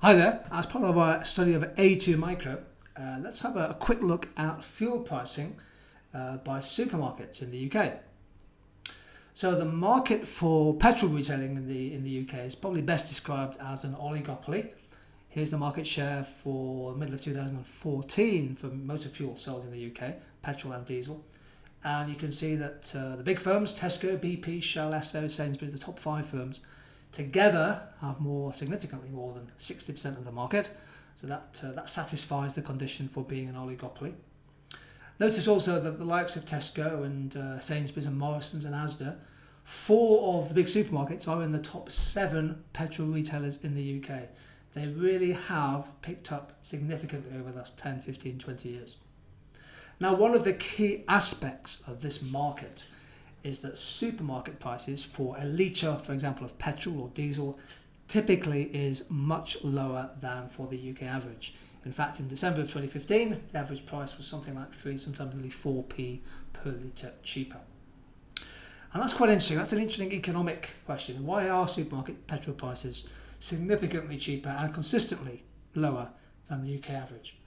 Hi there, as part of our study of A2 Micro, let's have a quick look at fuel pricing by supermarkets in the UK. So the market for petrol retailing in the UK is probably best described as an oligopoly. Here's the market share for the middle of 2014 for motor fuel sold in the UK, petrol and diesel. And you can see that the big firms, Tesco, BP, Shell, Esso, Sainsbury's, the top 5 firms, together have significantly more than 60% of the market. So that satisfies the condition for being an oligopoly. Notice also that the likes of Tesco and Sainsbury's and Morrison's and Asda, 4 of the big supermarkets are in the top 7 petrol retailers in the UK. They really have picked up significantly over the last 10, 15, 20 years. Now, one of the key aspects of this market is that supermarket prices for a litre, for example, of petrol or diesel typically is much lower than for the UK average. In fact, in December of 2015, the average price was something like 3, sometimes nearly 4p per litre cheaper. And that's quite interesting. That's an interesting economic question. Why are supermarket petrol prices significantly cheaper and consistently lower than the UK average?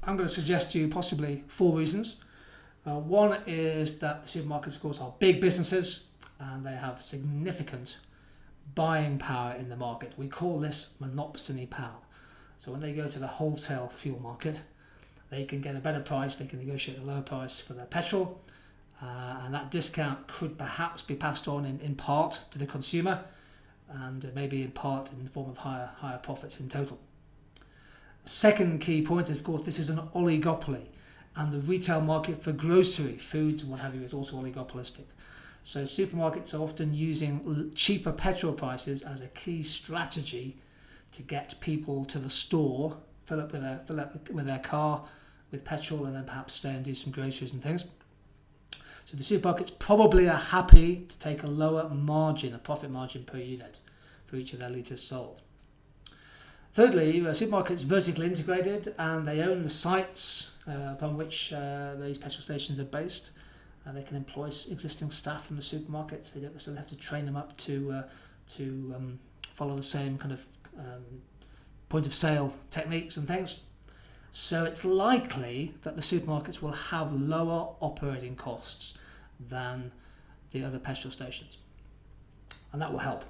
I'm going to suggest to you possibly 4 reasons. One is that the supermarkets, of course, are big businesses and they have significant buying power in the market. We call this monopsony power. So when they go to the wholesale fuel market, they can get a better price, they can negotiate a lower price for their petrol, and that discount could perhaps be passed on in part to the consumer, and maybe in part in the form of higher profits in total. Second key point, of course, this is an oligopoly. And the retail market for grocery, foods and what have you is also oligopolistic. So supermarkets are often using cheaper petrol prices as a key strategy to get people to the store, fill up with their car with petrol, and then perhaps stay and do some groceries and things. So the supermarkets probably are happy to take a lower margin, a profit margin per unit for each of their litres sold. Thirdly, supermarkets are vertically integrated and they own the sites upon which these petrol stations are based, and they can employ existing staff from the supermarkets. They don't necessarily have to train them up to follow the same kind of point of sale techniques and things. So it's likely that the supermarkets will have lower operating costs than the other petrol stations, and that will help.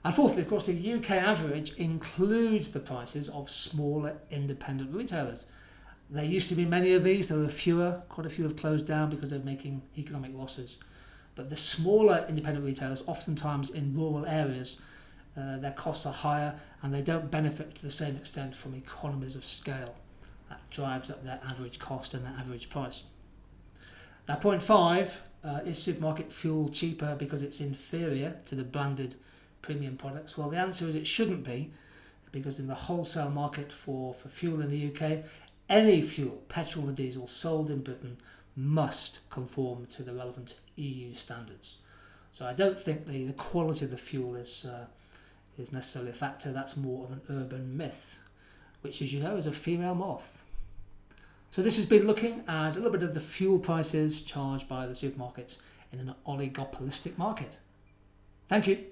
And fourthly, of course, the UK average includes the prices of smaller independent retailers. There used to be many of these. There were fewer. Quite a few have closed down because they're making economic losses. But the smaller independent retailers, oftentimes in rural areas, their costs are higher and they don't benefit to the same extent from economies of scale. That drives up their average cost and their average price. Now, point 5, is supermarket fuel cheaper because it's inferior to the branded premium products? Well, the answer is it shouldn't be, because in the wholesale market for fuel in the UK, any fuel, petrol or diesel, sold in Britain must conform to the relevant EU standards. So I don't think the quality of the fuel is necessarily a factor. That's more of an urban myth, which, as you know, is a female moth. So this has been looking at a little bit of the fuel prices charged by the supermarkets in an oligopolistic market. Thank you.